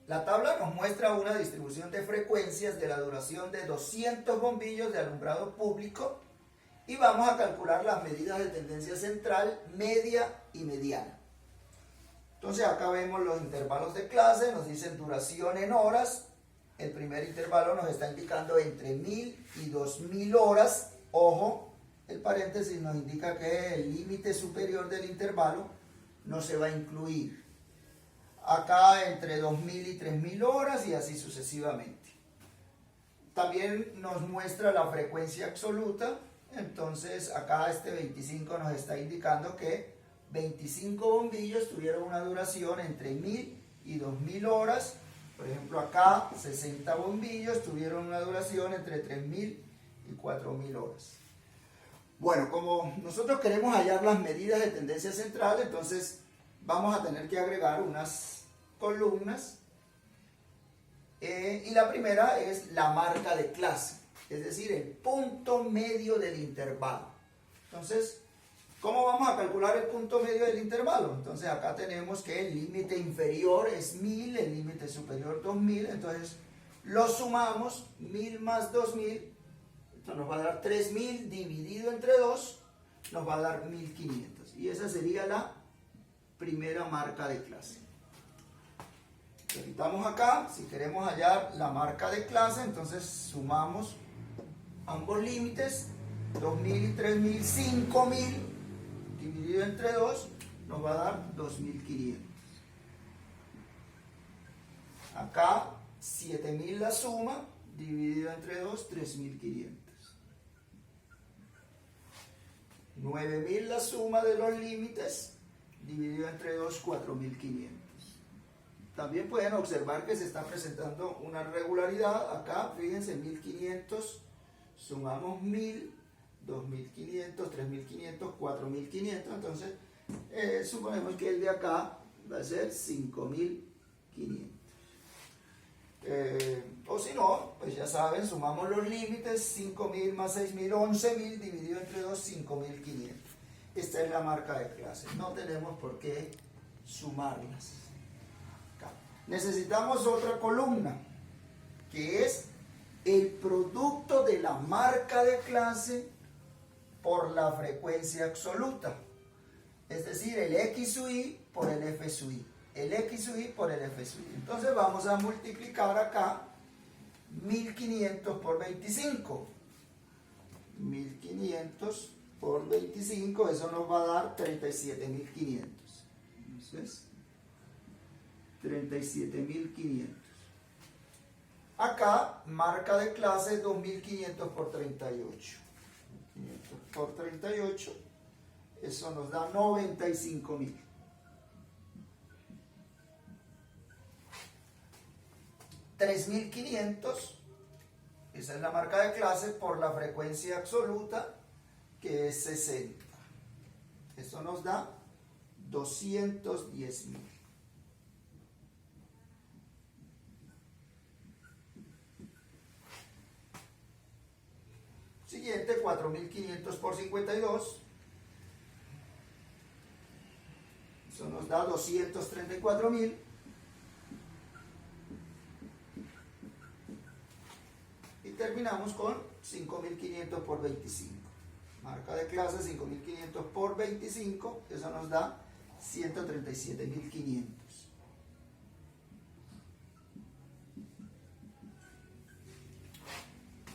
La tabla nos muestra una distribución de frecuencias de la duración de 200 bombillos de alumbrado público y vamos a calcular las medidas de tendencia central, media y mediana. Entonces acá vemos los intervalos de clase, nos dicen duración en horas. El primer intervalo nos está indicando entre 1000 y 2000 horas. Ojo, el paréntesis nos indica que el límite superior del intervalo no se va a incluir. Acá entre 2000 y 3000 horas y así sucesivamente. También nos muestra la frecuencia absoluta. Entonces acá este 25 nos está indicando que 25 bombillos tuvieron una duración entre 1000 y 2000 horas. Por ejemplo acá 60 bombillos tuvieron una duración entre 3000 y 4000 horas. Bueno, como nosotros queremos hallar las medidas de tendencia central, entonces vamos a tener que agregar unas columnas. Y la primera es la marca de clase, es decir, el punto medio del intervalo. Entonces, ¿cómo vamos a calcular el punto medio del intervalo? Entonces acá tenemos que el límite inferior es 1000, el límite superior 2000, entonces lo sumamos, 1000 más 2000, esto nos va a dar 3000 dividido entre 2, nos va a dar 1500. Y esa sería la primera marca de clase. Repitamos acá, si queremos hallar la marca de clase, entonces sumamos ambos límites, 2000 y 3000, 5000 dividido entre 2 nos va a dar 2500. Acá 7000 la suma, dividido entre 2, 3500. 9000 la suma de los límites, dividido entre 2, 4500. También pueden observar que se está presentando una regularidad. Acá, fíjense, 1500, sumamos 1000, 2500, 3500, 4500. Entonces, suponemos que el de acá va a ser 5500. O si no, pues ya saben, sumamos los límites, 5000 más 6000, 11000, dividido entre 2, 5500. Esta es la marca de clase. No tenemos por qué sumarlas. Necesitamos otra columna, que es el producto de la marca de clase por la frecuencia absoluta. Es decir, el X sub I por el F sub I. El X sub I por el F sub I. Entonces vamos a multiplicar acá 1500 por 25. 1500 por 25, eso nos va a dar 37500. Entonces, 37500. Acá, marca de clase 2500 por 38. 500 por 38, eso nos da 95000. 3500, esa es la marca de clase por la frecuencia absoluta, que es 60. Eso nos da 210.000. Siguiente, 4500 por 52. Eso nos da 234.000. Y terminamos con 5500 por 25. Marca de clase 5500 por 25. Eso nos da 137.500.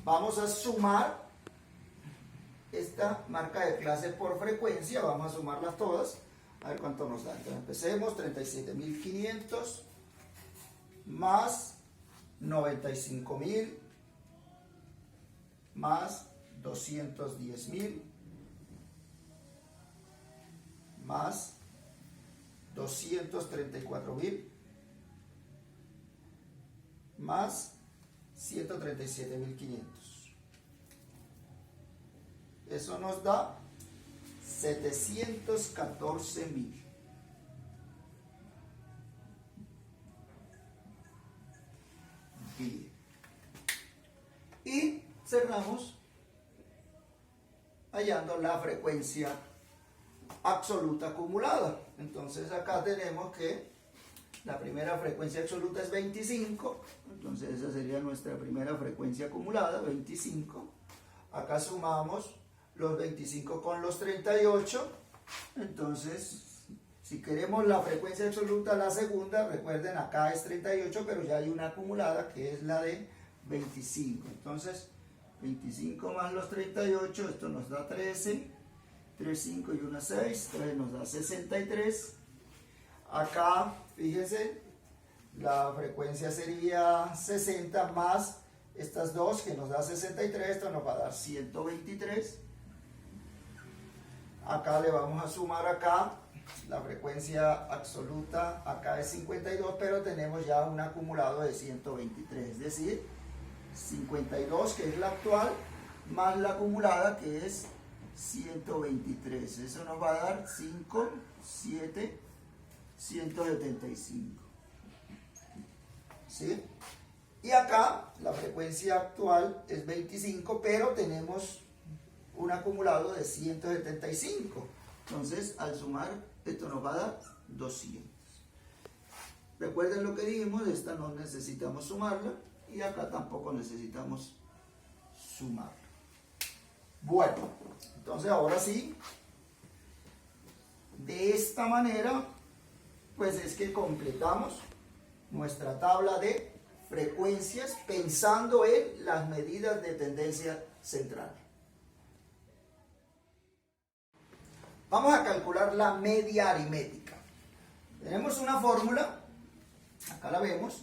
Vamos a sumar esta marca de clase por frecuencia, vamos a sumarlas todas, a ver cuánto nos da. Entonces empecemos, 37.500 más 95.000 más 210.000 más 234.000 más 137.500. Eso nos da 714.000. Bien. Y cerramos hallando la frecuencia absoluta acumulada. Entonces acá tenemos que La primera frecuencia absoluta es 25, entonces esa sería nuestra primera frecuencia acumulada, 25. Acá sumamos los 25 con los 38, entonces si queremos la frecuencia absoluta, la segunda, recuerden acá es 38, pero ya hay una acumulada que es la de 25. Entonces 25 más los 38, esto nos da 13, 3, 5 y 1, 6, entonces nos da 63. Acá, fíjense, la frecuencia sería 60 más estas dos que nos da 63, esto nos va a dar 123. Acá le vamos a sumar acá, la frecuencia absoluta acá es 52, pero tenemos ya un acumulado de 123, es decir, 52 que es la actual, más la acumulada que es 123, eso nos va a dar 5, 7, 175. ¿Sí? Y acá la frecuencia actual es 25, pero tenemos un acumulado de 175. Entonces, al sumar, esto nos va a dar 200. Recuerden lo que dijimos, esta no necesitamos sumarla y acá tampoco necesitamos sumarla. Bueno, entonces ahora sí, de esta manera, pues es que completamos nuestra tabla de frecuencias pensando en las medidas de tendencia central. Vamos a calcular la media aritmética. Tenemos una fórmula, acá la vemos.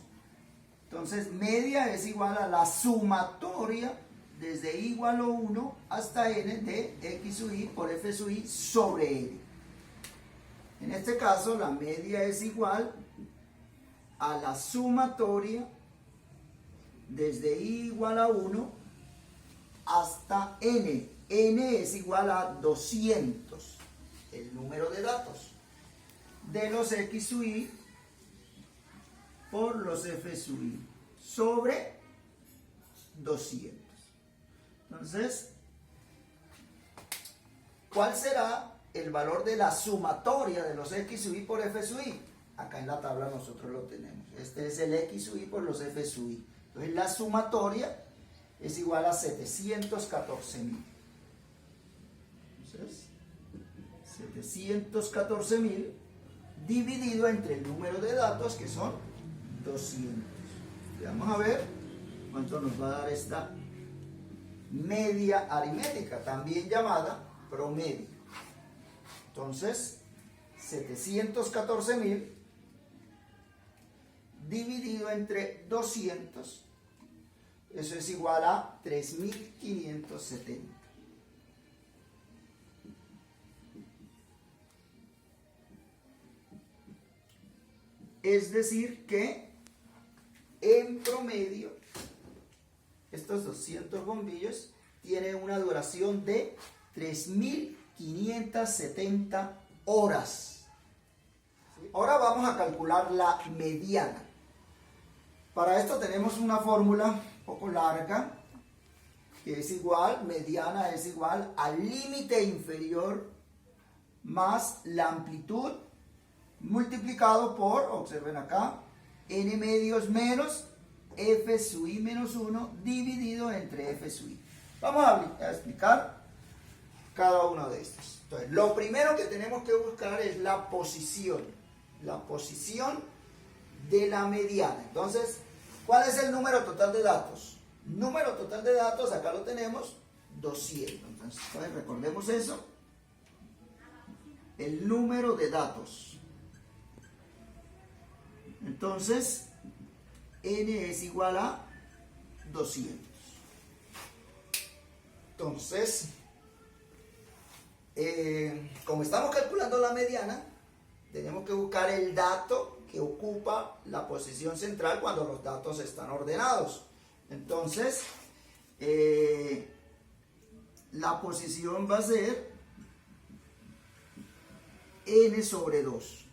Entonces, media es igual a la sumatoria desde i igual a 1 hasta n de x sub i por f sub i sobre n. En este caso, la media es igual a la sumatoria desde i igual a 1 hasta n. N es igual a 200, el número de datos, de los x sub i por los f sub i sobre 200. Entonces, ¿cuál será el valor de la sumatoria de los x sub i por f sub i? Acá en la tabla nosotros lo tenemos. Este es el x sub i por los f sub i. Entonces la sumatoria es igual a 714.000. Entonces, 714.000 dividido entre el número de datos que son 200. Y vamos a ver cuánto nos va a dar esta media aritmética, también llamada promedio. Entonces, 714.000 dividido entre 200, eso es igual a 3.570. Es decir que en promedio estos 200 bombillos tienen una duración de 3.570 horas. Ahora vamos a calcular la mediana. Para esto tenemos una fórmula un poco larga, que es igual, mediana es igual al límite inferior más la amplitud multiplicado por, observen acá, n medios menos f sub i menos 1 dividido entre f sub i. Vamos a explicar cada uno de estos. Entonces, lo primero que tenemos que buscar es la posición de la mediana. Entonces, ¿cuál es el número total de datos? Número total de datos, acá lo tenemos, 200. Entonces, recordemos eso. El número de datos. Entonces, n es igual a 200. Entonces, como estamos calculando la mediana, tenemos que buscar el dato que ocupa la posición central cuando los datos están ordenados. Entonces, la posición va a ser n sobre 2.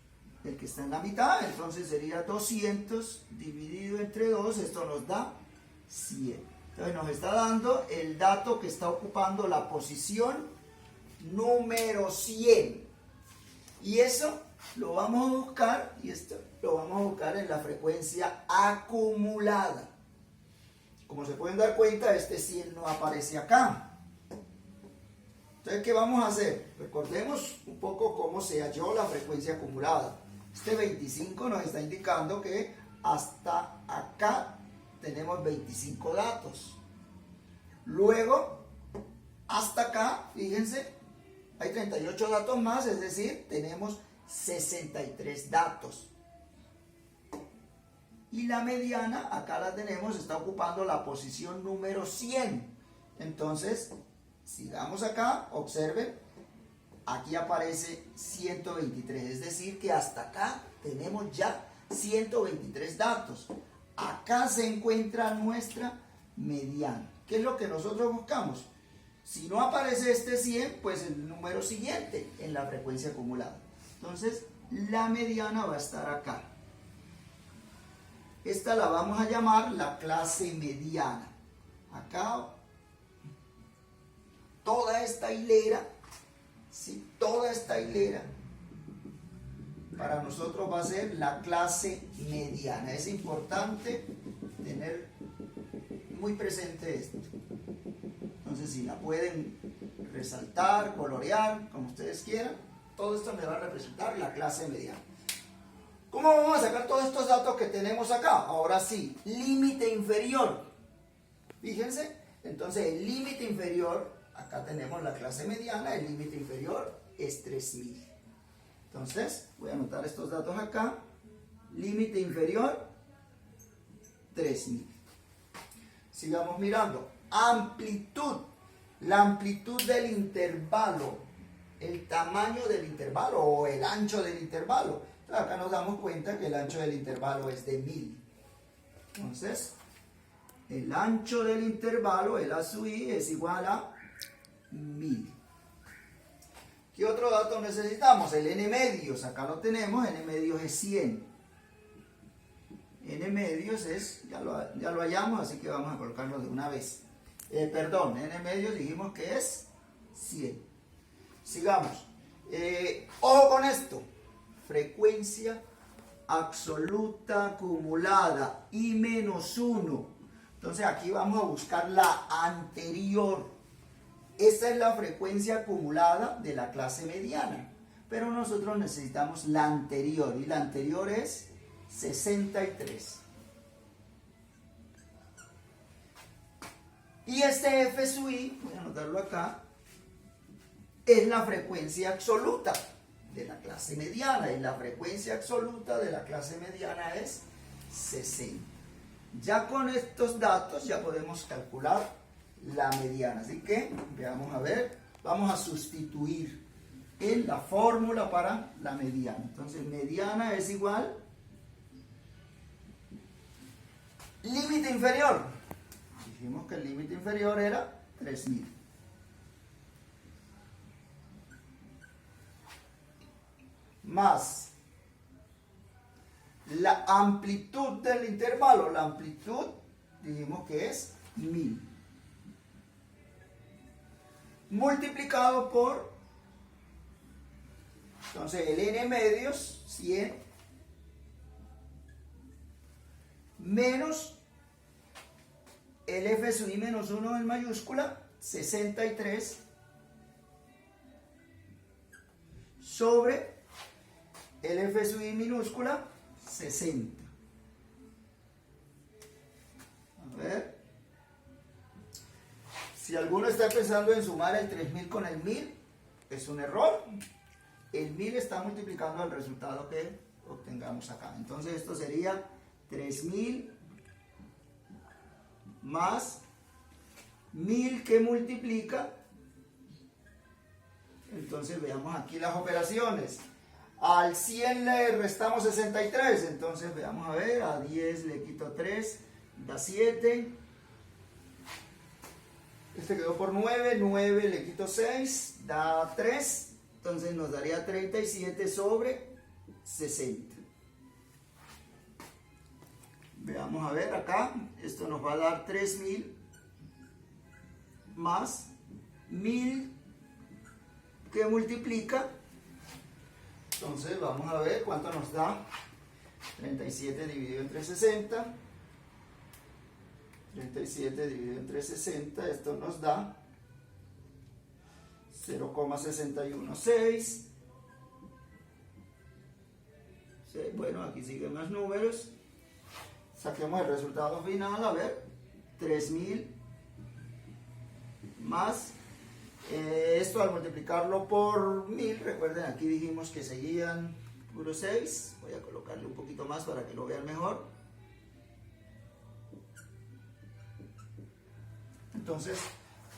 El que está en la mitad, entonces sería 200 dividido entre 2, esto nos da 100. Entonces nos está dando el dato que está ocupando la posición número 100. Y eso lo vamos a buscar, y esto lo vamos a buscar en la frecuencia acumulada. Como se pueden dar cuenta, este 100 no aparece acá. Entonces, ¿qué vamos a hacer? Recordemos un poco cómo se halló la frecuencia acumulada. Este 25 nos está indicando que hasta acá tenemos 25 datos. Luego, hasta acá, fíjense, hay 38 datos más, es decir, tenemos 63 datos. Y la mediana, acá la tenemos, está ocupando la posición número 100. Entonces, sigamos acá, observen, aquí aparece 123, es decir, que hasta acá tenemos ya 123 datos. Acá se encuentra nuestra mediana. ¿Qué es lo que nosotros buscamos? Si no aparece este 100, pues el número siguiente en la frecuencia acumulada. Entonces, la mediana va a estar acá. Esta la vamos a llamar la clase mediana. Acá, toda esta hilera, ¿sí? Toda esta hilera, para nosotros va a ser la clase mediana. Es importante tener muy presente esto. Entonces, si la pueden resaltar, colorear, como ustedes quieran, todo esto me va a representar la clase mediana. ¿Cómo vamos a sacar todos estos datos que tenemos acá? Ahora sí, límite inferior. Fíjense, entonces el límite inferior, acá tenemos la clase mediana, el límite inferior es 3000. Entonces, voy a anotar estos datos acá. Límite inferior, 3000. Sigamos mirando. Amplitud. La amplitud del intervalo. El tamaño del intervalo o el ancho del intervalo. Entonces, acá nos damos cuenta que el ancho del intervalo es de 1000. Entonces, el ancho del intervalo, el A sub I, es igual a 1000. ¿Qué otro dato necesitamos? El n medios. Acá lo tenemos. N medios es 100. N medios es, ya lo hallamos, así que vamos a colocarlo de una vez. Perdón, N medios dijimos que es 100. Sigamos. Ojo con esto. Frecuencia absoluta acumulada, I menos 1. Entonces aquí vamos a buscar la anterior. Esta es la frecuencia acumulada de la clase mediana. Pero nosotros necesitamos la anterior. Y la anterior es 63. Y este F sub I, voy a anotarlo acá, es la frecuencia absoluta de la clase mediana. Y la frecuencia absoluta de la clase mediana es 60. Ya con estos datos ya podemos calcular la mediana. Así que, veamos a ver, vamos a sustituir en la fórmula para la mediana. Entonces, mediana es igual límite inferior. Dijimos que el límite inferior era 3000. Más la amplitud del intervalo. La amplitud dijimos que es 1000. Multiplicado por, entonces el n medios, 100, menos el F sub I menos 1 en mayúscula, 63, sobre el F sub I minúscula, 60. A ver. Si alguno está pensando en sumar el 3000 con el 1000, es un error. El 1000 está multiplicando el resultado que obtengamos acá. Entonces esto sería 3000 más 1000 que multiplica. Entonces veamos aquí las operaciones. Al 100 le restamos 63. Entonces veamos a ver. A 10 le quito 3, da 7. Este quedó por 9, 9 le quito 6, da 3, entonces nos daría 37 sobre 60. Veamos a ver acá, esto nos va a dar 3000 más 1000 que multiplica, entonces Entonces vamos a ver cuánto nos da 37 dividido entre 60. 37 dividido entre 60, esto nos da 0,616. Bueno, aquí siguen más números. Saquemos el resultado final, a ver, 3000 más, esto al multiplicarlo por 1000, recuerden, aquí dijimos que seguían puro 6, voy a colocarle un poquito más para que lo vean mejor. Entonces,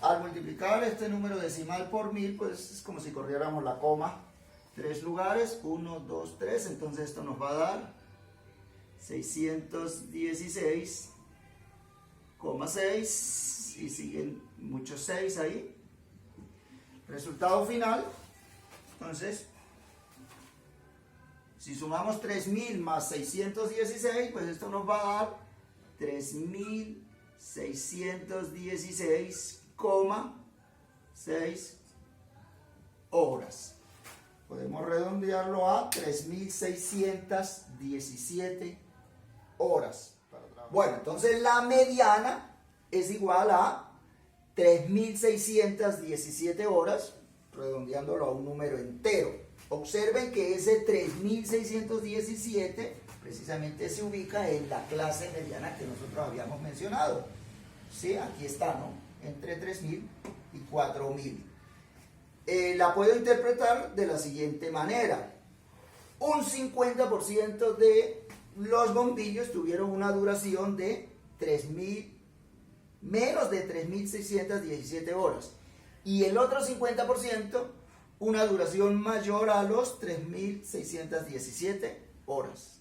al multiplicar este número decimal por 1000, pues es como si corriéramos la coma 3 lugares, 1, 2, 3, entonces esto nos va a dar 616,6 y siguen muchos 6 ahí. Resultado final, entonces, si sumamos 3000 más 616, pues esto nos va a dar 3616,6 horas. Podemos redondearlo a 3617 horas. Bueno, entonces la mediana es igual a 3617 horas, redondeándolo a un número entero. Observen que ese 3617 precisamente se ubica en la clase mediana que nosotros habíamos mencionado. Sí, aquí está, ¿no? Entre 3000 y 4000. La puedo interpretar de la siguiente manera. Un 50% de los bombillos tuvieron una duración de 3000, menos de 3617 horas. Y el otro 50% una duración mayor a los 3617 horas.